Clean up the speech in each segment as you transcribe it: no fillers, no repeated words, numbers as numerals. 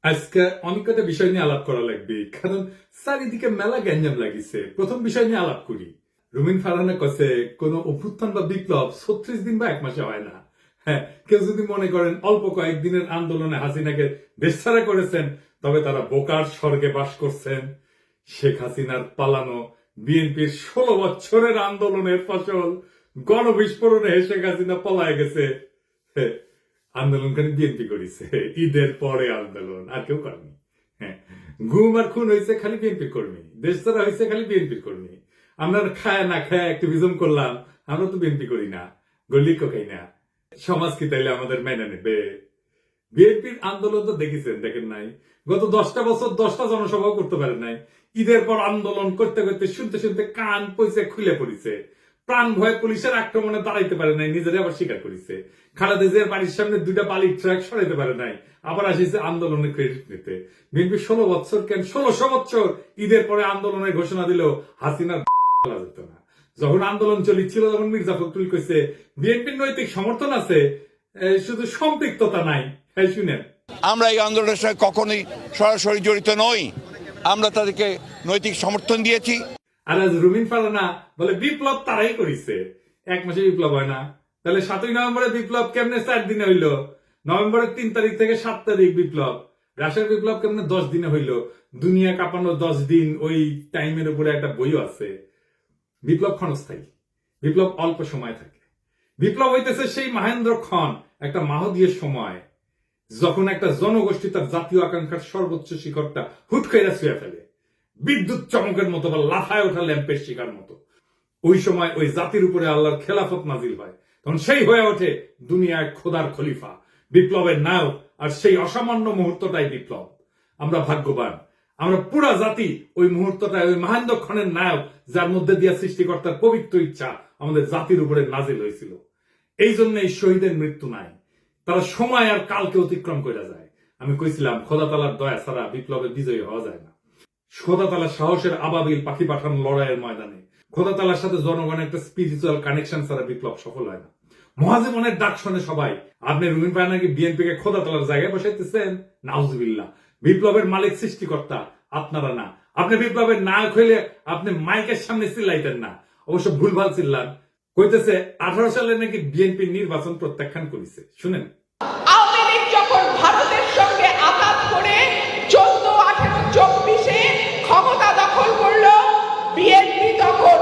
আজকে অনেক কটা বিষয় নিয়ে আলাপ করা লাগবে, কারণ চারিদিকে মেলা গ্যাঞ্জাম লাগিছে। প্রথম বিষয় নিয়ে আলাপ করি। রুমিন ফারহানা কাছে কোন অভ্যুত্থান বা বিপ্লব 36 দিন বা এক মাসে হয় না। হ্যাঁ, কেউ যদি মনে করেন অল্প কয়েকদিনের আন্দোলনে হাসিনাকে দেশছাড়া করেছেন, তবে তারা বোকার স্বর্গে বাস করছেন। শেখ হাসিনার পালানো বিএনপির 16 বছরের আন্দোলনের ফসল গণবিস্ফোরণে শেখ হাসিনা পলায় গেছে। হ্যাঁ, আন্দোলনকারী বিএনপি করেছে, ঈদের পরে আন্দোলন আর কেউ করেনি। হ্যাঁ, গুম আর খুন হয়েছে খালি বিএনপির কর্মী, দেশ ছাড়া হয়েছে খালি বিএনপির কর্মী। আমরা খায় না খায় অ্যাক্টিভিজম করলাম, আমরা তো বিএনপি করি না, গল্লিকও খাই না। সমাজ কি তাইলে আমাদের মেনে নেবে? বিএনপির আন্দোলন তো দেখেছেন, দেখেন নাই? গত 10টা বছর 10টা জনসভাও করতে পারে নাই। ঈদের পর আন্দোলন করতে করতে শুনতে শুনতে কান পয়সা খুলে পড়িছে। প্রাণ ভয়ে পুলিশের আক্রমণে দাঁড়াইতে পারে নাই, নিজেরা আবার স্বীকার করেছে। খালেদা জিয়ার বাড়ির সামনে 2টা বালির ট্রাক সরাইতে পারে নাই, আবার আসিছে আন্দোলনের ক্রেডিট নিতে। বিএনপি 16 বছর কেন 1600 বছর ঈদের পরে আন্দোলনের ঘোষণা দিল, হাসিনার বলা যেত না। যখন আন্দোলন চলিছিল তখন মির্জা ফখরুল কইছে বিএনপির নৈতিক সমর্থন আছে, শুধু সম্পৃক্ততা নাই। হ্যাঁ, শুনেন, আমরা এই আন্দোলনের সঙ্গে কখনোই সরাসরি জড়িত নই, আমরা তাদেরকে নৈতিক সমর্থন দিয়েছি। আর আজ রুমিন ফারহানা বলে বিপ্লব তারাই করেছে, এক মাসে বিপ্লব হয় না। তাহলে 7ই নভেম্বরের বিপ্লব কেমনে 4 দিনে হইল? নভেম্বরের 3 তারিখ থেকে 7 তারিখ বিপ্লব। রাশিয়ার বিপ্লব কেমনে 10 দিনে হইল? দুনিয়া কাঁপানো 10 দিন, ওই টাইমের উপরে একটা বইও আছে। বিপ্লব ক্ষণস্থায়ী, বিপ্লব অল্প সময় থাকে। বিপ্লব হইতেছে সেই মহেন্দ্র ক্ষণ, একটা মাহদীয় সময়, যখন একটা জনগোষ্ঠী তার জাতীয় আকাঙ্ক্ষার সর্বোচ্চ শিখরটা হুট করে ছুঁয়ে ফেলে, বিদ্যুৎ চমকের মতো বা লাফায় ওঠা ল্যাম্পের শিকার মতো। ওই সময় ওই জাতির উপরে আল্লাহর খেলাফত নাজিল হয়, তখন সেই হয়ে ওঠে দুনিয়ায় খোদার খলিফা, বিপ্লবের নায়ক। আর সেই অসামান্য মুহূর্তটাই বিপ্লব। আমরা ভাগ্যবান, আমরা পুরা জাতি ওই মুহূর্তটায়, ওই মহেন্দ্রক্ষণের নায়ক, যার মধ্যে দিয়ে সৃষ্টিকর্তার পবিত্র ইচ্ছা আমাদের জাতির উপরে নাজিল হয়েছিল। এই জন্য এই শহীদের মৃত্যু নাই, তারা সময় আর কালকে অতিক্রম করে যায়। আমি কইছিলাম খোদা তালার দয়া ছাড়া বিপ্লবে বিজয়ী হওয়া যায় না। খোদা তালা সাহসের আবাবিল পাখি পাঠানো লড়াইয়ের ময়দানে খোদা তালার সাথে জনগণের একটা স্পিরিচুয়াল কানেকশন ছাড়া বিপ্লব সফল হয় না। মহাজীবনের ডাক শোনে সবাই। আপনি রুমিন ফারহানাকে বিএনপি কে খোদা তালার জায়গায় বসাইতেছেন? নাউজুবিল্লাহ। বিপ্লবের মালিক সৃষ্টিকর্তা, আপনারা না। আপনি বিপ্লবের নায়ক হইলে আপনি মাইকের সামনে চিল্লাইতেন না। অবশ্য ভুলভাল চিল্লান। কইতেছে 18 সালে নাকি বিএনপি নির্বাচন প্রত্যাখ্যান করেছে। শুনেন, আওয়ামী লীগ যখন ভারতের সঙ্গে আঘাত করে 14, 18, 24-এ ক্ষমতা দখল করলো, বিএনপি তখন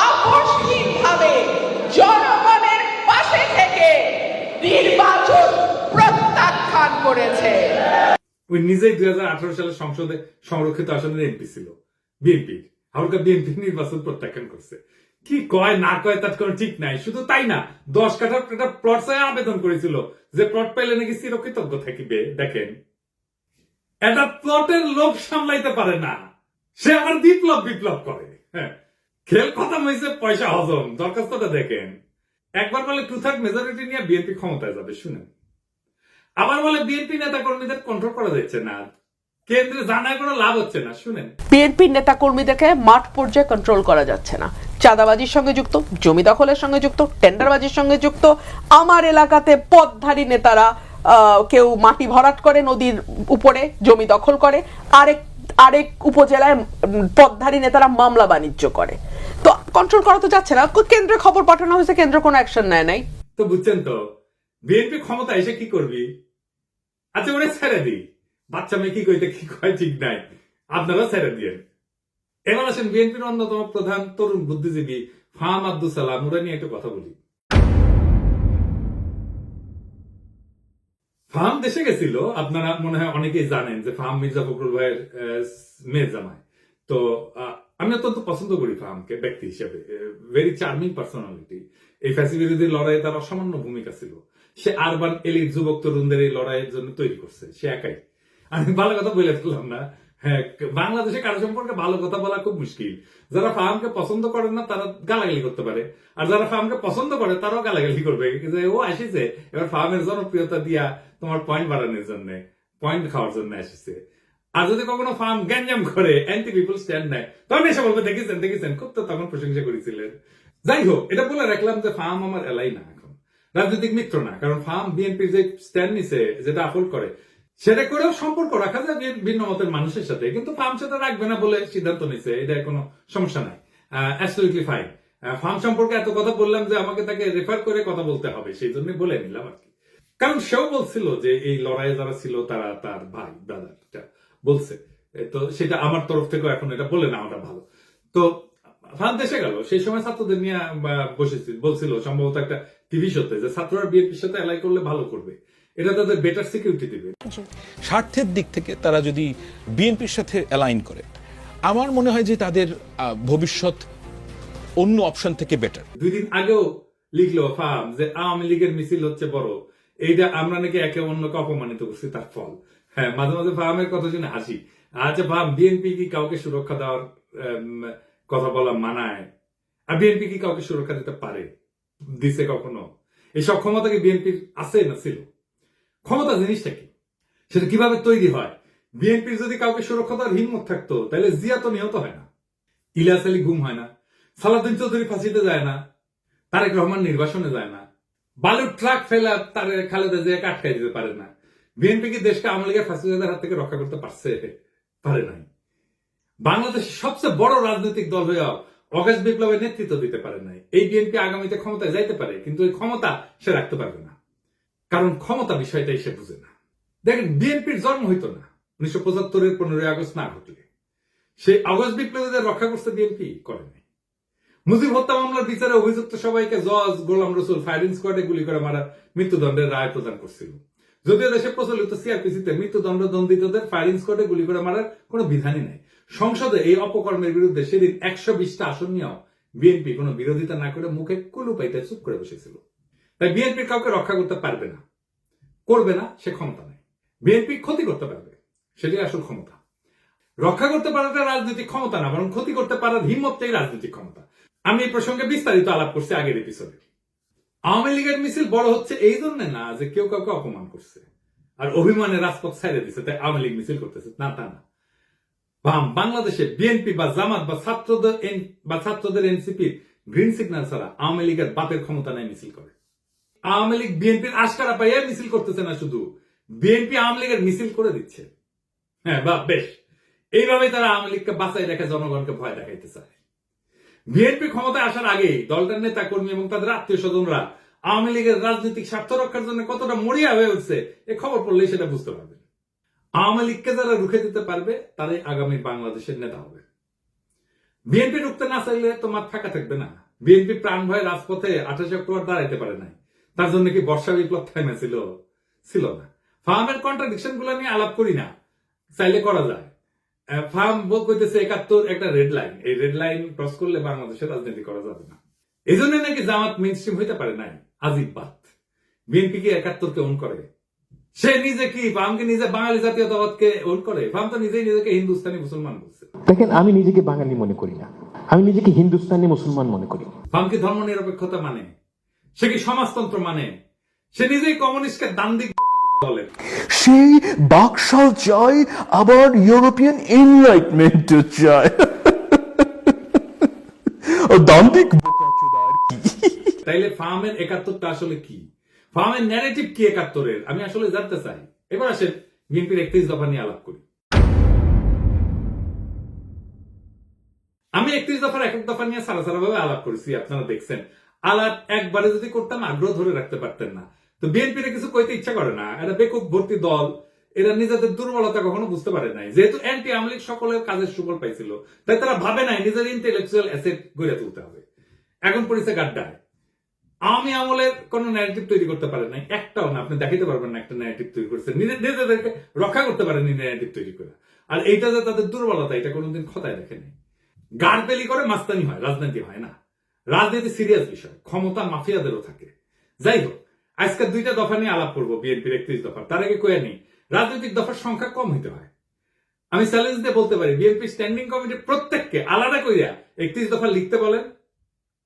আকস্মিকভাবে জনগণের পাশে থেকে নির্বাচন প্রত্যাখ্যান করেছে। ওই নিজেই 2018 সালে সংসদে সংরক্ষিত আসনের এমপি ছিল বিএনপি, হালকা বিএনপি নির্বাচন প্রত্যাখ্যান করছে। কি কয় না কয় তার কোনো ঠিক নাই। শুধু তাই না, 10 কাঠার একটা প্লট চাই আবেদন করেছিল, যে প্লট পাইলে নাকি চিরকৃতজ্ঞ থাকিবে। দেখেন, এটা প্লটের লোভ সামলাইতে পারে না, সে আবার বিপ্লব বিপ্লব করে। হ্যাঁ, খেল খতম হয়েছে, পয়সা হজম। দরখাস্তটা দেখেন, একবার বলে 2/3 মেজরিটি নিয়ে বিএনপি ক্ষমতায় যাবে। শুনেন, আবার বলে বিএনপি নেতা কর্মীদের কন্ট্রোল করা যাচ্ছে না, কেন্দ্রে জানায় কোনো লাভ হচ্ছে না। শুনেন, বিএনপির নেতা কর্মীদেরকে মাঠ পর্যায়ে কন্ট্রোল করা যাচ্ছে না, চাঁদাবাজির সঙ্গে যুক্ত, জমি দখলের সঙ্গে যুক্ত, টেন্ডারবাজির সঙ্গে যুক্ত। আমার এলাকাতে পদধারী নেতারা কেউ মাটি ভরাট করে নদীর উপরে, জমি দখল করে, আরেক উপজেলায় পদধারী নেতারা মামলা বাণিজ্য করে। তো কন্ট্রোল করা তো যাচ্ছে না। কেন্দ্রে খবর পাঠানো হয়েছে, কেন্দ্র কোনো অ্যাকশন নেয় নাই। তো বুঝছেন তো, বিএনপি ক্ষমতা এসে কি করবি? আচ্ছা, ওরা ছেড়ে দিই, বাচ্চা মেয়ে কি কইতে কি কয় ঠিক নাই, আপনারা ছেড়ে দিয়েন। এবার আসেন বিএনপির অন্যতম প্রধান তরুণ বুদ্ধিজীবী ফাহাম আব্দুল সালাম, ওরা নিয়ে একটু কথা বলি। ফাহাম দেশে গেছিল, আপনারা মনে হয় অনেকেই জানেন যে ফাহাম মির্জা ফখরুল ভাইয়ের মেয়ে জামাই। তো আমি অত্যন্ত পছন্দ করি ফাহামকে ব্যক্তি হিসেবে, ভেরি চার্মিং পার্সোনালিটি। এই ফ্যাসি বিরোধী লড়াইয়ে তার অসামান্য ভূমিকা ছিল। সে আরবান এলিট যুবক তরুণদের এই লড়াইয়ের জন্য তৈরি করছে, সে একাই। আমি ভালো কথা বলে ফেললাম না। হ্যাঁ, বাংলাদেশে কারো সম্পর্কে ভালো কথা বলা খুব মুশকিল। যারা ফাহামকে পছন্দ করেন না তারা গালাগালি করতে পারে, আর যারা ফাহামকে পছন্দ করে তারাও গালাগালি করবে যে ও আসিছে এবার ফাহামের জনপ্রিয়তা দিয়া তোমার পয়েন্ট বাড়ানোর জন্য, পয়েন্ট খাওয়ার জন্য আসিছে। আর যদি কখনো ফার্ম গ্যাঞ্জাম করে, অ্যান্টি পিপল স্ট্যান্ড নেয়, তখন এসে বলবে দেখেছেন দেখেছেন, খুব তো তখন প্রশংসা করেছিলেন। যাই হোক, এটা বলে রাখলাম যে ফার্ম আমার এলাই না, এখন রাজনৈতিক মিত্র না। কারণ ফার্ম বিএনপির যে স্ট্যান্ড নিছে, যেটা আপলোড করে, সেটা করেও সম্পর্ক রাখা যায় ভিন্ন মতের মানুষের সাথে, কিন্তু ফার্ম সেটা রাখবে না বলে সিদ্ধান্ত নিছে, এটা কোনো সমস্যা নাই, অ্যাবসলিউটলি ফাইন। ফার্ম সম্পর্কে এত কথা বললাম যে আমাকে তাকে রেফার করে কথা বলতে হবে, সেই জন্য বলে নিলাম আর কি। কারণ সেও বলছিল যে এই লড়াইয়ে যারা ছিল তারা তার ভাই ব্রাদারটা বলছে, তো সেটা আমার তরফ থেকেও এখন এটা বলে না, ওটা ভালো। তো ফার্ম দেশে গেল, সেই সময় ছাত্রদের নিয়ে বসেছিল, বলছিল সম্ভবত একটা টিভি শোতে যে ছাত্ররা বিএনপির সাথে অ্যালাই করলে ভালো করবে, এটা তাদের বেটার সিকিউরিটি দিবে। স্বার্থের দিক থেকে তারা যদি বিএনপির সাথে অ্যালাইন করে, আমার মনে হয় যে তাদের ভবিষ্যৎ অন্য অপশন থেকে বেটার। 2 দিন আগেও লিখলো ফার্ম যে আওয়ামী লীগের মিছিল হচ্ছে বড়, এইটা আমরা নাকি একে অন্যকে অপমানিত করছি, তার ফল। হ্যাঁ, মাঝে মাঝে ফার্মের কথা শুনে হাসি। আচ্ছা ফার্ম, বিএনপি কি কাউকে সুরক্ষা দেওয়ার কথা বলা মানায়? আর বিএনপি কি কাউকে সুরক্ষা দিতে পারে? দিছে কখনো? এইসব ক্ষমতা কি বিএনপির আছে না ছিল? ক্ষমতা জিনিসটা কি, সেটা কিভাবে তৈরি হয়? বিএনপির যদি কাউকে সুরক্ষা দেওয়ার হিম্মত থাকতো তাহলে জিয়া তো নিহত হয় না, ইলিয়াস আলী গুম হয় না, সালাউদ্দিন চৌধুরী ফাঁসিতে যায় না, তারেক রহমান নির্বাসনে যায় না, বালুর ট্রাক ফেলা তার খালেদা জিয়াকে আটকাই দিতে পারে না। বিএনপি কি দেশকে আওয়ামী লীগের ফাঁসিবাদের হাত থেকে রক্ষা করতে পারছে? পারে নাই। বাংলাদেশের সবচেয়ে বড় রাজনৈতিক দল হয়েও অগাস্ট বিপ্লবের নেতৃত্ব দিতে পারে নাই। এই বিএনপি আগামীতে ক্ষমতায় যাইতে পারে, কিন্তু এই ক্ষমতা সে রাখতে পারবে না, কারণ ক্ষমতা বিষয়টাই সে বুঝে না। দেখেন, বিএনপির জন্ম হইতো না 1975-এর 15ই আগস্ট না ঘটলে। সেই আগস্ট বিপ্লবীদের রক্ষা করতে বিএনপি করে নাই। মুজিব হত্যা মামলার বিচারে অভিযুক্ত সবাইকে জজ গোলাম রসুল ফায়ারিং স্কোয়াডে গুলি করে মারা মৃত্যুদণ্ডের রায় প্রদান করছিল। যদিও দেশে প্রচলিত সিআরপিসিতে মৃত্যুদণ্ড দণ্ডিতদের ফায়ারিং স্কোয়াডে গুলি করে মারার কোনো বিধানই নাই। সংসদে এই অপকর্মের বিরুদ্ধে সেদিন 120টা আসন নিয়েও বিএনপি কোনো বিরোধিতা না করে মুখে কুলু পাইতে চুপ করে বসেছিল। তাই বিএনপি কাউকে রক্ষা করতে পারবে না, করবে না, সে ক্ষমতা নেই। বিএনপি ক্ষতি করতে পারবে, সেটাই আসল ক্ষমতা। রক্ষা করতে পারাটা রাজনৈতিক ক্ষমতা না, বরং ক্ষতি করতে পারার হিম্মতটাই রাজনৈতিক ক্ষমতা। আমি এই প্রসঙ্গে বিস্তারিত আলাপ করছি আগের এপিসোডে। আওয়ামী লীগের মিছিল বড় হচ্ছে এই জন্য না যে কেউ কাউকে অপমান করছে আর অভিমানে রাজপথ ছেড়ে দিচ্ছে তাই আওয়ামী লীগ মিছিল করতেছে, না তা না। বাংলাদেশে বিএনপি বা জামাত বা ছাত্রদের এনসিপির গ্রিন সিগন্যাল ছাড়া আওয়ামী লীগের বাপের ক্ষমতা নাই মিছিল করে। আওয়ামী লীগ বিএনপির আশকারা পাইয়া মিছিল করতেছে না, শুধু বিএনপি আওয়ামী লীগের মিছিল করে দিচ্ছে। হ্যাঁ বা বেশ, এইভাবে তারা আওয়ামী লীগকে বাঁচাই রেখে জনগণকে ভয় দেখাইতে চায়। বিএনপি ক্ষমতায় আসার আগেই দলটার নেতা কর্মী এবং তাদের আত্মীয় স্বজনরা আওয়ামী লীগের রাজনৈতিক স্বার্থ রক্ষার জন্য কতটা মরিয়া হয়ে উঠছে এ খবর পড়লেই সেটা বুঝতে পারবেন। আওয়ামী লীগকে যারা রুখে দিতে পারবে তারাই আগামী বাংলাদেশের নেতা হবে। বিএনপি রুখতে না চাইলে তো মাঠ ফাঁকা থাকবে না। বিএনপি প্রাণ ভয়ে রাজপথে 28 অক্টোবর দাঁড়াইতে পারে নাই, তার জন্য কি বর্ষা বিপ্লব থামে ছিল না। ফার্মের কন্ট্রাডিকশন গুলো নিয়ে আলাপ করি না, চাইলে করা যায়। ফার্ম কইতেছে 71 একটা রেড লাইন, এই রেড লাইন ক্রস করলে বাংলাদেশের রাজনীতি করা যাবে না। এই জন্য নাকি জামাত মেইনস্ট্রিম হইতে পারে নাই। আজিব বাত। বিএনপি কি 71কে ওন করে? সে নিজে কি ফার্মকে নিজে বাঙালি জাতীয়তাবাদকে ওন করে? ফার্ম তো নিজেই নিজেকে হিন্দুস্তানি মুসলমান বলছে। দেখেন, আমি নিজেকে বাঙালি মনে করি না, আমি নিজেকে হিন্দুস্তানি মুসলমান মনে করি। ফার্ম কি ধর্ম নিরপেক্ষতা মানে? সে কি সমাজতন্ত্র মানে? সে নিজেই কমিউনিস্টকে দান্দিক বলে। সেই বাকশাল চাই, আবার ইউরোপিয়ান এনলাইটমেন্ট চাই। ও দান্দিক বোকাচোদা আর কি। তাইলে ফার্মের 71টা আসলে কি? ফার্মের ন্যারেটিভ কি 71-এর? আমি আসলে জানতে চাই। এবার আসেন বিএনপির 31 দফা নিয়ে আলাপ করি। আমি 31 দফার এক দফা নিয়ে সারা ভাবে আলাপ করেছি, আপনারা দেখছেন। আলাপ একবারে যদি করতাম আগ্রহ ধরে রাখতে পারতেন না। তো বিএনপির কিছু কইতে ইচ্ছা করে না, এটা বেকুব ভর্তি দল, এরা নিজেদের দুর্বলতা কখনো বুঝতে পারে নাই। যেহেতু অ্যান্টি আওয়ামী লীগ সকলের কাজের সুফল পাইছিল, তাই তারা ভাবে নাই নিজের ইন্টেলেকচুয়াল অ্যাসেট গড়ে তুলতে হবে। এখন পড়েছে গাড্ডায়। আওয়ামী আমলের কোন ন্যারেটিভ তৈরি করতে পারে নাই, একটাও না। আপনি দেখাইতে পারবেন না একটা ন্যারেটিভ তৈরি করছে, নিজেদেরকে রক্ষা করতে পারেনি ন্যারেটিভ তৈরি করে। আর এইটা যে তাদের দুর্বলতা, এটা কোনোদিন খতায় দেখেনি। গাড়পেলি করে মাস্তানি হয়, রাজনীতি হয় না। রাজনীতি সিরিয়াস বিষয়, ক্ষমতা মাফিয়াদেরও থাকে। যাই হোক, আজকে 2টা দফা নিয়ে আলাপ করবো বিএনপির 31 দফা। তার আগে কয়ে নেই, রাজনৈতিক দফার সংখ্যা কম হইতে হয়। আমি চ্যালেঞ্জ দিয়ে বলতে পারি, বিএনপি স্ট্যান্ডিং কমিটির প্রত্যেককে আলাদা কইরা 31 দফা লিখতে বলেন,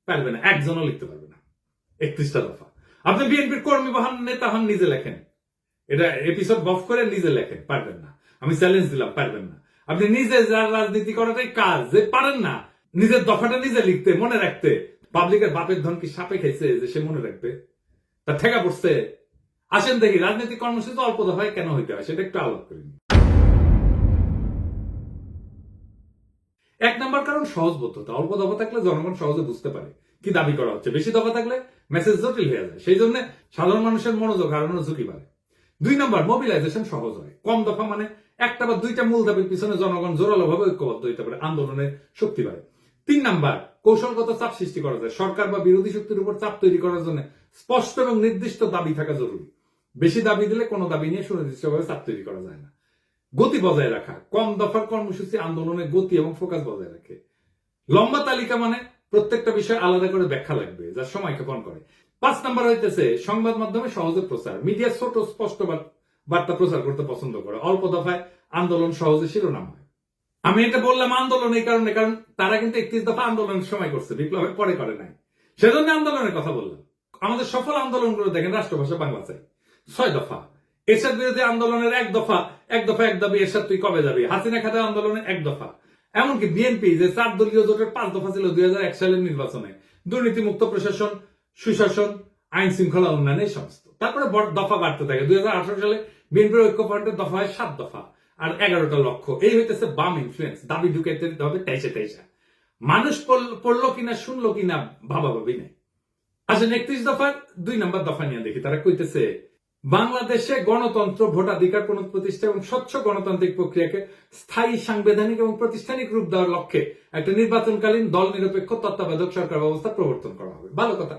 পারবে না, একজনও লিখতে পারবে না 31টা দফা। আপনি বিএনপির কর্মী বা নেতা হন, নিজে লেখেন, এটা এপিসোড বফ করে নিজে লেখেন, পারবেন না। আমি চ্যালেঞ্জ দিলাম, পারবেন না। আপনি নিজে যার রাজনীতি করাটাই কাজ, যে পারেন না নিজের দফাটা নিজে লিখতে, মনে রাখতে। পাবলিকের বাপের ধন কি সাপে খাইছে যে সে মনে রাখবে? তার ঠেকা পড়ছে। আসেন দেখি রাজনৈতিক কর্মসূচি অল্প দফায় কেন হইতে হয় সেটা একটু আলাপ করি। এক নম্বর কারণ সহজবোধ্যতা। অল্প দফা থাকলে জনগণ সহজে বুঝতে পারে কি দাবি করা হচ্ছে, বেশি দফা থাকলে মেসেজ জটিল হয়ে যায়, সেই জন্য সাধারণ মানুষের মনোযোগ হারানোর ঝুঁকি বাড়ে। 2 নম্বর, মোবিলাইজেশন সহজ হয়। কম দফা মানে একটা বা দুইটা মূল দাবির পিছনে জনগণ জোরালো ভাবে ঐক্যবদ্ধ হইতে পারে, আন্দোলনের শক্তি বাড়ে। 3 নম্বর, কৌশলগত চাপ সৃষ্টি করা যায়। সরকার বা বিরোধী শক্তির উপর চাপ তৈরি করার জন্য স্পষ্ট এবং নির্দিষ্ট দাবি থাকা জরুরি। বেশি দাবি দিলে কোনো দাবি নিয়ে সুনির্দিষ্টভাবে চাপ তৈরি করা যায় না। গতি বজায় রাখা। কম দফার কর্মসূচি আন্দোলনের গতি এবং ফোকাস বজায় রাখে। লম্বা তালিকা মানে প্রত্যেকটা বিষয় আলাদা করে ব্যাখ্যা লাগবে, যা সময় ক্ষেপণ করে। 5 নম্বর হইতেছে সংবাদ মাধ্যমে সহজে প্রচার। মিডিয়া ছোট স্পষ্ট বার্তা প্রচার করতে পছন্দ করে। অল্প দফায় আন্দোলন সহজে শিরোনাম হয়। আমি এটা বললাম আন্দোলন এই কারণে, কারণ তারা কিন্তু 31 দফা আন্দোলনের সময় করছে, বিপ্লবের পরে করে নাই, সেজন্য আন্দোলনের কথা বললাম। আমাদের সফল আন্দোলনগুলো দেখেন, রাষ্ট্রভাষা বাংলা চাই 6 দফা। এরশাদ বিরোধী আন্দোলনের 1 দফা, এক দাবি এরশাদ তুই কবে যাবি। হাসিনা খাতা আন্দোলনের 1 দফা। এমনকি বিএনপি যে 4 দলীয় জোটের 5 দফা ছিল 2001 সালের নির্বাচনে, দুর্নীতিমুক্ত প্রশাসন, সুশাসন, আইন শৃঙ্খলা উন্নয়ন, এই সমস্ত। তারপরে দফা বাড়তে থাকে। 2018 সালে বিএনপির ঐক্যফ্রন্টের দফা হয় 7 দফা আর 11টা লক্ষ্য। এই হইতেছে বাম ইনফ্লুয়েন্স। দাবি ঢুকাইতে হবে তেইশা। মানুষ পড়লো কিনা শুনলো কিনা ভাবাভাবি নাই। আসেন 31 দফার 2 নম্বর দফা নিয়ে দেখি। তারা কইতেছে বাংলাদেশে গণতন্ত্র, ভোটাধিকার পুনঃপ্রতিষ্ঠা এবং স্বচ্ছ গণতান্ত্রিক প্রক্রিয়াকে স্থায়ী, সাংবিধানিক এবং প্রাতিষ্ঠানিক রূপ দেওয়ার লক্ষ্যে একটা নির্বাচনকালীন দল নিরপেক্ষ তত্ত্বাবধায়ক সরকার ব্যবস্থা প্রবর্তন করা হবে। ভালো কথা,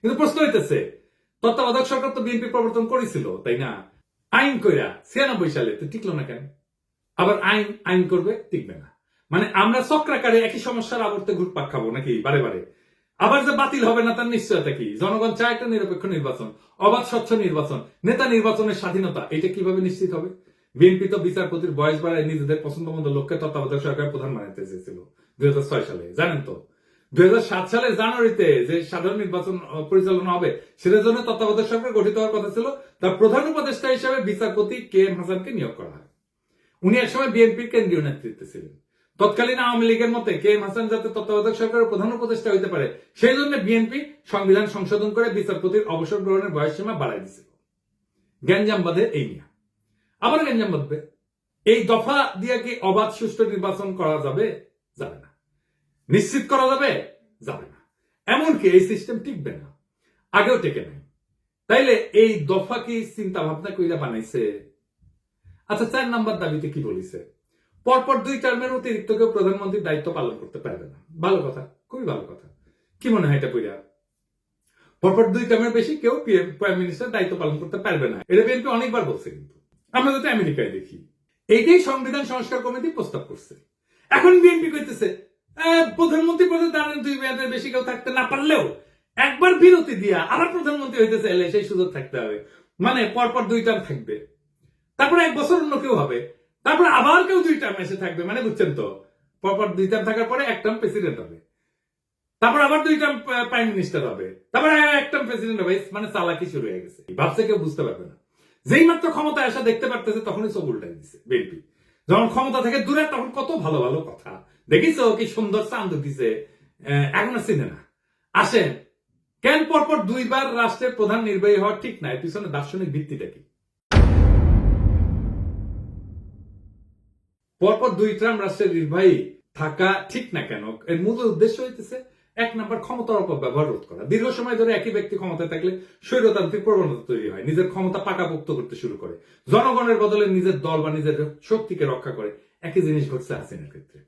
কিন্তু প্রশ্ন হইতেছে তত্ত্বাবধায়ক সরকার তো বিএনপি প্রবর্তন করেছিল, তাই না? আইন কইরা 96 সালে তো টিকলো না কেন? আবার আইন করবে, টিকবে না। মানে আমরা চক্রাকারে একই সমস্যার আবর্তে ঘুরপাক খাবো নাকি বারে বারে? আবার যে বাতিল হবে না তার নিশ্চয়তা কি? জনগণ চায় একটা নিরপেক্ষ নির্বাচন, অবাধ স্বচ্ছ নির্বাচন, নেতা নির্বাচনের স্বাধীনতা। এটা কিভাবে নিশ্চিত হবে? বিএনপি তো বিচারপতির বয়স বাড়ায় নিজেদের পছন্দ মতো লোককে তত্ত্বাবধায়ক সরকার প্রধান বানাতে চেয়েছিল 2006 সালে, জানেন তো? 2007 সালের জানুয়ারিতে যে সাধারণ নির্বাচন পরিচালনা হবে সেটার জন্য তত্ত্বাবধায়ক সরকার গঠিত হওয়ার কথা ছিল। তার প্রধান উপদেষ্টা হিসেবে বিচারপতি KM হাসানকে নিয়োগ করা হয়। উনি একসময় বিএনপির কেন্দ্রীয় নেতৃত্বে ছিলেন। তৎকালীন আওয়ামী লীগের মতে KM হাসান যাতে তত্ত্বাবধায়ক সরকারের প্রধান উপদেষ্টা হইতে পারে, সেই জন্য বিএনপি সংবিধান সংশোধন করে বিচারপতির অবসর গ্রহণের বয়সসীমা বাড়াই দিয়েছিল। গ্যাঞ্জাম বাঁধে এই নিয়ে, আবার গ্যাঞ্জাম বাঁধবে। এই দফা দিয়ে কি অবাধ সুষ্ঠু নির্বাচন করা যাবে? যাবে না। নিশ্চিত করা যাবে? যাবে না। এমনকি এই সিস্টেম টিকবে না, আগেও টেকে নাই। তাইলে এই দফা কি চিন্তা ভাবনা কইরা বানাইছে? আচ্ছা, 4 নম্বর দাবিতে কি বলিছে? পরপর 2 টার্মের অতিরিক্ত কেউ প্রধানমন্ত্রীর দায়িত্ব পালন করতে পারবে না। ভালো কথা, খুবই ভালো কথা। কি মনে হয় এটা পইরা? পরপর 2 টার্মের বেশি কেউ প্রাইম মিনিস্টার দায়িত্ব পালন করতে পারবে না। এটা বিএনপি অনেকবার বলছে, কিন্তু আমরা যাতে আমেরিকায় দেখি এইটাই সংবিধান সংস্কার কমিটি প্রস্তাব করছে। এখন বিএনপি কইতেছে প্রধানমন্ত্রী পদে দাঁড়ান 2 মেয়াদের বেশি কেউ থাকতে না পারলেও একবার বিরতি দিয়া আবার প্রধানমন্ত্রী হইতেছে, এলে সেই সুযোগ থাকতে হবে। মানে পরপর 2 টার্ম থাকবে, তারপরে 1 বছর অন্য কেউ হবে, তারপরে আবার কেউ 2 টার্ম এসে থাকবে। মানে বুঝছেন তো, পরপর 2 টার্ম থাকার পরে 1 টার্ম প্রেসিডেন্ট হবে, তারপর আবার 2 টার্ম প্রাইম মিনিস্টার হবে, তারপরে 1 টার্ম প্রেসিডেন্ট হবে। মানে চালাকি শুরু হয়ে গেছে, ভাবছে কেউ বুঝতে পারবে না। যেই মাত্র ক্ষমতায় আসা দেখতে পারতেছে তখনই সব উল্টাই দিচ্ছে বিএনপি। যখন ক্ষমতা থেকে দূরে তখন কত ভালো ভালো কথা দেখিস, কি সুন্দর চান্দ দিছে, এখন আর চিনে না। আসেন, কেন পরপর 2 বার রাষ্ট্রের প্রধান নির্বাহী হওয়া ঠিক না? এর পিছনে দার্শনিক ভিত্তিটা কি? পরপর 2 টার্ম রাষ্ট্রের নির্বাহী থাকা ঠিক না কেন? এর মূল উদ্দেশ্য হইতেছে 1 নম্বর, ক্ষমতার অপব্যবহার রোধ করা। দীর্ঘ সময় ধরে একই ব্যক্তি ক্ষমতায় থাকলে স্বৈরতান্ত্রিক প্রবণতা তৈরি হয়, নিজের ক্ষমতা পাকাপোক্ত করতে শুরু করে, জনগণের বদলে নিজের দল বা নিজের শক্তিকে রক্ষা করে। একই জিনিস ঘটছে হাসিনার ক্ষেত্রে।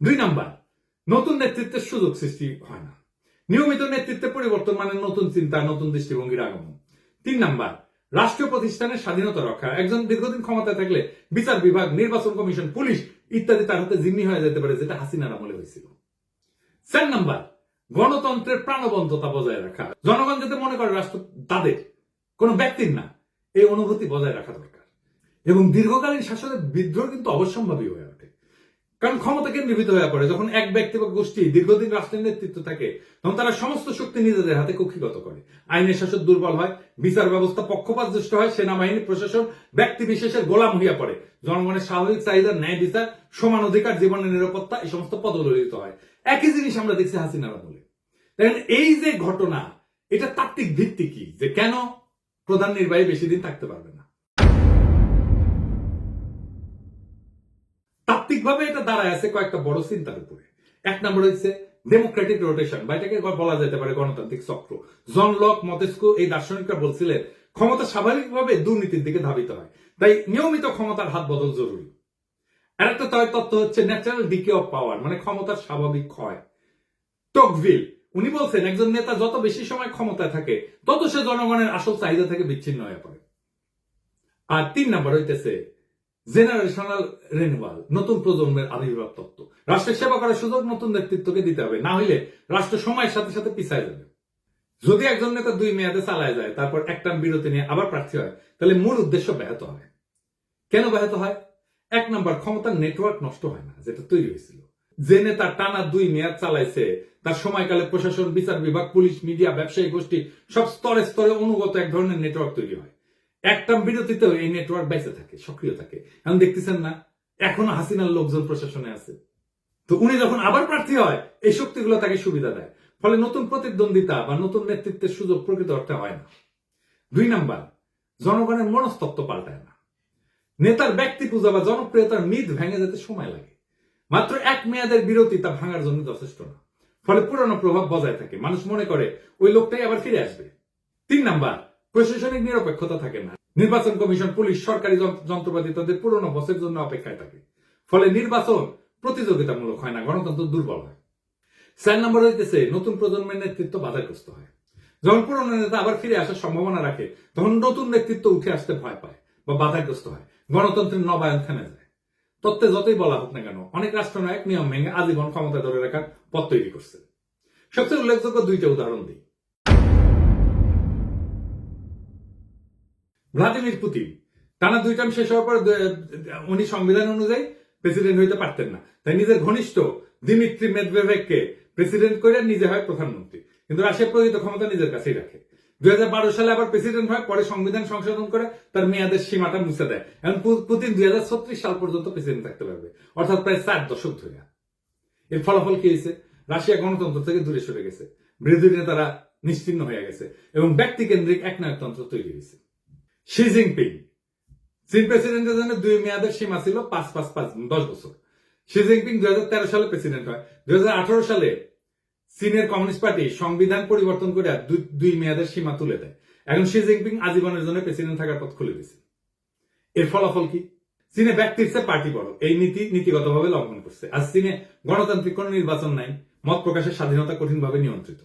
2 নম্বর, নতুন নেতৃত্বের সুযোগ সৃষ্টি হয় না। নিয়মিত নেতৃত্বে পরিবর্তন মানে নতুন চিন্তা, নতুন দৃষ্টিভঙ্গির আগমন। 3 নম্বর, রাষ্ট্রীয় প্রতিষ্ঠানের স্বাধীনতা রক্ষা। একজন দীর্ঘদিন ক্ষমতায় থাকলে বিচার বিভাগ, নির্বাচন কমিশন, পুলিশ ইত্যাদি তার হাতে জিম্মি হয়ে যেতে পারে, যেটা হাসিনার আমলে হয়েছিল। 4 নম্বর, গণতন্ত্রের প্রাণবন্ততা বজায় রাখা। জনগণ যাতে মনে করে রাষ্ট্র তাদের, কোন ব্যক্তির না, এই অনুভূতি বজায় রাখা দরকার। এবং দীর্ঘকালীন শাসনের বিদ্রোহ কিন্তু অবশ্যম্ভাবী হয়ে ওঠে, কারণ ক্ষমতা কেন্দ্রীভূত হয়ে পড়ে। যখন এক ব্যক্তি বা গোষ্ঠী দীর্ঘদিন রাষ্ট্রের নেতৃত্ব থাকে, তখন তারা সমস্ত শক্তি নিজেদের হাতে কক্ষিগত করে। আইনের শাসন দুর্বল হয়, বিচার ব্যবস্থা পক্ষপাতদুষ্ট হয়, সেনাবাহিনী প্রশাসন ব্যক্তি বিশেষের গোলাম হইয়া পড়ে, জনগণের স্বাভাবিক চাহিদা, ন্যায় বিচার, সমান অধিকার, জীবনের নিরাপত্তা, এই সমস্ত পদদলিত হয়। একই জিনিস আমরা দেখছি হাসিনার আমলে। দেখেন, এই যে ঘটনা, এটা তাত্ত্বিক ভিত্তি কি, যে কেন প্রধান নির্বাহী বেশি দিন থাকতে পারবে না। তাত্ত্বিকভাবে এটা দাঁড়ায় আছে কয়েকটা বড় চিন্তার উপরে। এক নম্বর হচ্ছে ডেমোক্রেটিক রোটেশন, বা এটাকে বলা যেতে পারে গণতান্ত্রিক চক্র। জন লক, মতেস্কো এই দার্শনিকরা বলছিলেন ক্ষমতা স্বাভাবিকভাবে দুর্নীতির দিকে ধাবিত হয়, তাই নিয়মিত ক্ষমতার হাত বদল জরুরি। আর একটা তত্ত্ব হচ্ছে ন্যাচারাল ডিকে অফ পাওয়ার, মানে ক্ষমতার স্বাভাবিক ক্ষয়। টকভিল উনি বলছেন একজন নেতা যত বেশি সময় ক্ষমতায় থাকে তত সে জনগণের আসল চাহিদা থেকে বিচ্ছিন্ন হয়ে পড়ে। আর 3 নম্বর হইতেছে জেনারেশনাল রিনিউয়াল, নতুন প্রজন্মের আবির্ভাব তত্ত্ব। রাষ্ট্রের সেবা করার সুযোগ নতুন নেতৃত্বকে দিতে হবে, না হইলে রাষ্ট্র সময়ের সাথে সাথে পিছায় যাবে। যদি একজন নেতা 2 মেয়াদে চালায় যায়, তারপর এক টার্ম বিরতি নিয়ে আবার প্রার্থী হয়, তাহলে মূল উদ্দেশ্য ব্যাহত হয়। কেন ব্যাহত হয়? 1 নম্বর, ক্ষমতার নেটওয়ার্ক নষ্ট হয় না, যেটা তৈরি হয়েছিল। যে নেতা টানা 2 মেয়াদ চালাইছে তার সময়কালে প্রশাসন, বিচার বিভাগ, পুলিশ, মিডিয়া, ব্যবসায়ী গোষ্ঠী সব স্তরে স্তরে অনুগত এক ধরনের নেটওয়ার্ক তৈরি হয়। এক টার্ম বিরতিতেও এই নেটওয়ার্ক বেঁচে থাকে, সক্রিয় থাকে। এখন দেখতেছেন না, এখনো হাসিনার লোকজন প্রশাসনে আছে। তো উনি যখন আবার প্রার্থী হয়, এই শক্তিগুলো তাকে সুবিধা দেয়, ফলে নতুন প্রতিদ্বন্দ্বিতা বা নতুন নেতৃত্বের সুযোগ প্রকৃত অর্থে হয় না। 2 নম্বর, জনগণের মনস্তত্ত্ব পাল্টায় না। নেতার ব্যক্তি পূজা বা জনপ্রিয়তার মিথ ভেঙে যেতে সময় লাগে। মাত্র 1 মেয়াদের বিরতি তা ভাঙার জন্য যথেষ্ট না, ফলে পুরনো প্রভাব বজায় থাকে। মানুষ মনে করে ওই লোকটাই আবার ফিরে আসবে। 3 নম্বর, প্রশাসনিক নিরপেক্ষতা থাকে না। নির্বাচন কমিশন, পুলিশ, সরকারি যন্ত্রপাতি তাদের পুরনো বসের জন্য অপেক্ষায় থাকে, ফলে নির্বাচন প্রতিযোগিতামূলক হয় না, গণতন্ত্র দুর্বল হয়। 4 নম্বর হইতেছে নতুন প্রজন্মের নেতৃত্ব বাধাগ্রস্ত হয়। যখন পুরনো নেতা আবার ফিরে আসার সম্ভাবনা রাখে, তখন নতুন নেতৃত্ব উঠে আসতে ভয় পায় বা বাধাগ্রস্ত হয়, গণতন্ত্রের নবায়ন থেমে যায়। তত্ত্বে যতই বলা হোক না কেন, অনেক রাষ্ট্রনায়ক নিয়ম ভেঙে আজীবন ক্ষমতা ধরে রাখার পথ তৈরি করছে। সবচেয়ে উল্লেখযোগ্য 2টা উদাহরণ দিই। ভ্লাদিমির পুতিন টানা 2 টার্ম শেষ হওয়ার পর উনি সংবিধান অনুযায়ী প্রেসিডেন্ট হইতে পারতেন না, তাই নিজের ঘনিষ্ঠ দিমিত্রি মেদভেদেভকে প্রেসিডেন্ট করে নিজে হয় প্রধানমন্ত্রী, কিন্তু রাশিয়া প্রকৃত ক্ষমতা নিজের কাছেই রাখে। 2012 সালে আবার প্রেসিডেন্ট হয়, পরে সংবিধান সংশোধন করে তার মেয়াদের সীমাটা মুছে দেয়। এখন পুতিন 2036 সাল পর্যন্ত প্রেসিডেন্ট থাকতে পারবে, অর্থাৎ প্রায় 4 দশক ধরে। এর ফলাফল কি হয়েছে? রাশিয়া গণতন্ত্র থেকে দূরে সরে গেছে, বিরোধী নেতারা নিশ্চিহ্ন হয়ে গেছে এবং ব্যক্তিকেন্দ্রিক একনায়কতন্ত্র তৈরি হয়েছে। শি জিনপিং, চীন প্রেসিডেন্টের জন্য 2 মেয়াদের সীমা ছিল 5-5-5 10 বছর। শি জিনপিং 2013 সালে প্রেসিডেন্ট হয়। 2018 সালে চীনের কমিউনিস্ট পার্টি সংবিধান পরিবর্তন করে 2 মেয়াদের সীমা তুলে দেয়। এখন শি জিনপিং আজীবনের জন্য প্রেসিডেন্ট থাকার পথ খুলে দিয়েছে। এর ফলাফল কি? চীনে ব্যক্তির চেয়ে পার্টি বড়, এই নীতিগতভাবে লঙ্ঘন করছে। আজ চীনে গণতান্ত্রিক কোন নির্বাচন নাই, মত প্রকাশের স্বাধীনতা কঠিনভাবে নিয়ন্ত্রিত।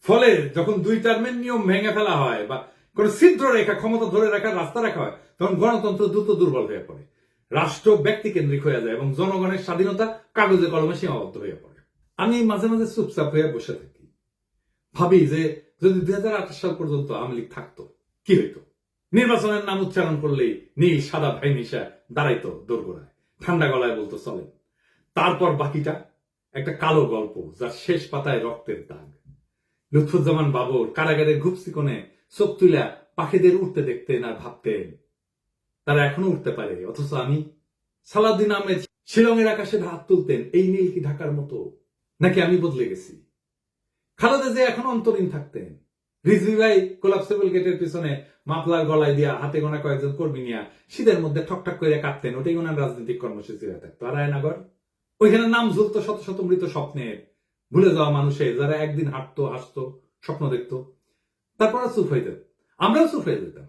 ফলে যখন 2 টার্মের নিয়ম ভেঙে ফেলা হয় বা কোন ছিদ্র রেখা, ক্ষমতা ধরে রাখার রাস্তা রাখা হয়, তখন গণতন্ত্র দ্রুত দুর্বল হয়ে পড়ে, রাষ্ট্র ব্যক্তি কেন্দ্রিক হয়ে যায় এবং জনগণের স্বাধীনতা কাগজে কলমে সীমাবদ্ধ হয়ে পড়ে। আমি মাঝে মাঝে চুপচাপ হয়ে বসে থাকি, ভাবি যে যদি 2028 সাল পর্যন্ত আওয়ামী লীগ থাকতো কি হইতো। নির্বাচনের নাম উচ্চারণ করলেই নীল সাদা ভাই নিশা দাঁড়াইতো দোরগোড়ায়, ঠান্ডা গলায় বলতো চলেন। তারপর বাকিটা একটা কালো গল্প, যার শেষ পাতায় রক্তের দাগ। লুৎফুজ্জামান বাবর কারাগারের ঘুপসি কোণে চোখ তুলা পাখিদের উঠতে দেখতেন আর ভাবতেন তারা এখনো উঠতে পারে, অথচ আমি। সালাউদ্দিন আহমেদ শিলংয়ের আকাশে হাত তুলতেন, এই নীল কি ঢাকার মতো, নাকি আমি বদলে গেছি। খালেদা জিয়া এখন অন্তরীণ থাকতেন। রিজভী ভাই কোলাপসেবল গেটের পিছনে মাফলার গলায় দিয়া হাতে গোনা কয়েকজন কর্মী নিয়ে শীতের মধ্যে ঠকঠক করে কাঁদতেন, ওটাই ওনার রাজনৈতিক কর্মসূচি হয়ে থাকতো। আর রায়নগর, ওইখানে নাম ঝুলতো শত শত মৃত স্বপ্নের, ভুলে যাওয়া মানুষের, যারা একদিন হাঁটতো, হাসতো, স্বপ্ন দেখতো, তারপর চুপ হয়ে যেত। আমরাও চুপ হয়ে যেতাম,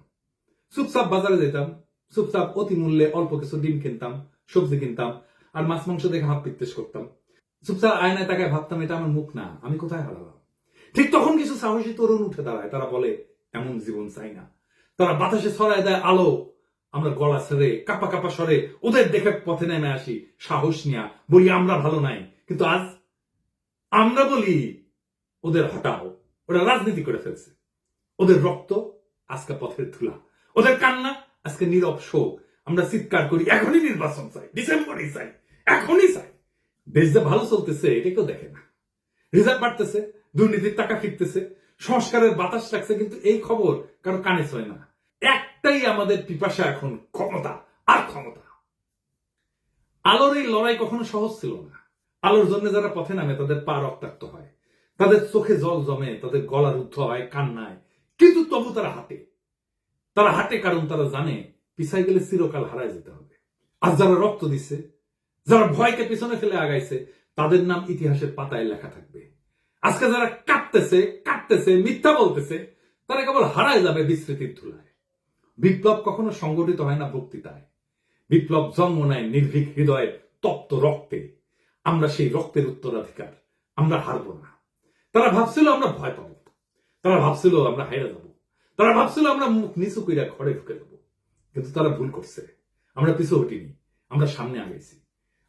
চুপচাপ বাজারে যেতাম, চুপচাপ অতি মূল্যে অল্প কিছু ডিম কিনতাম, সবজি কিনতাম, আর মাছ মাংস দেখে হাত পিত্তেশ করতাম। চুপচাপ আয়নায় তাকায় ভাবতাম, এটা আমার মুখ না, আমি কোথায় হারালাম। ঠিক তখন কিছু সাহসী তরুণ উঠে দাঁড়ায়, তারা বলে এমন জীবন চাই না। তারা বাতাসে ছড়ায় দেয় আলো, আমরা গলা ছেড়ে কাপা কাপা স্বরে ওদের দেখে পথে নেমে আসি, সাহস নিয়ে বলি আমরা ভালো নাই। কিন্তু আজ আমরা বলি ওদের হটাও, ওরা রাজনীতি করে ফেলছে। ওদের রক্ত আজকে পথের ধুলা, ওদের কান্না আজকে নীরব শোক। আমরা চিৎকার করি এখনই নির্বাচন চাই, ডিসেম্বরই চাই, এখনই চাই। দেশ যে ভালো চলতেছে এটা কেউ দেখে না। রিজার্ভ বাড়তেছে, দুর্নীতির টাকা ফিরতেছে, সংস্কারের বাতাস লাগছে, কিন্তু এই খবর কারো কানে ছয় না। একটাই আমাদের পিপাসা এখন, ক্ষমতা আর ক্ষমতা। আলোর এই লড়াই কখনো সহজ ছিল না। আলোর জন্য যারা পথে নামে তাদের পা রক্তাক্ত হয়, তাদের চোখে জল জমে, তাদের গলা রুদ্ধ হয় কান্নায়, কিন্তু তবু তারা হাঁটে। তারা হাঁটে কারণ তারা জানে পিছাই গেলে চিরকাল হারায় যেতে হবে। আজ যারা রক্ত দিচ্ছে, যারা ভয়কে পিছনে ফেলে আগাইছে, তাদের নাম ইতিহাসের পাতায় লেখা থাকবে। আজকে যারা কাটতেছে মিথ্যা বলতেছে, তারা কেবল হারায় যাবে বিস্মৃতির ধুলায়। বিপ্লব কখনো সংগঠিত হয় না বক্তৃতায়, বিপ্লব জন্ম নেয় নির্ভীক হৃদয়ে, তপ্ত রক্তে। আমরা সেই রক্তের উত্তরাধিকার, আমরা হারবো না। তারা ভাবছিল আমরা ভয় পাবো, তারা ভাবছিল আমরা হাইরা যাবো, তারা ভাবছিল আমরা মুখ নিচু কইরা ঘরে ঢুকে যাবো, কিন্তু তারা ভুল করছে। আমরা পিছু হটিনি, আমরা সামনে আগাইছি,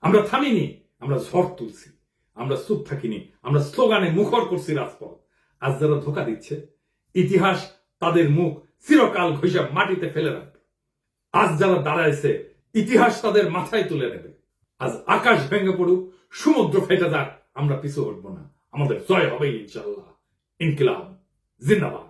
আমরা থামিনি, আমরা ঝড় তুলছি, আমরা চুপ থাকিনি, আমরা স্লোগানে মুখর করছি রাজপথ। আজ যারা ধোকা দিচ্ছে, ইতিহাস তাদের মুখ চিরকাল ঘষে মাটিতে ফেলে রাখবে। আজ যারা দাঁড়াইছে, ইতিহাস তাদের মাথায় তুলে নেবে। আজ আকাশ ভেঙে পড়ুক, সমুদ্র ফেটে যাক, আমরা পিছু হটবো না। আমাদের জয় হবে ইনশাআল্লাহ। ইনকিলাব জিন্দাবাদ।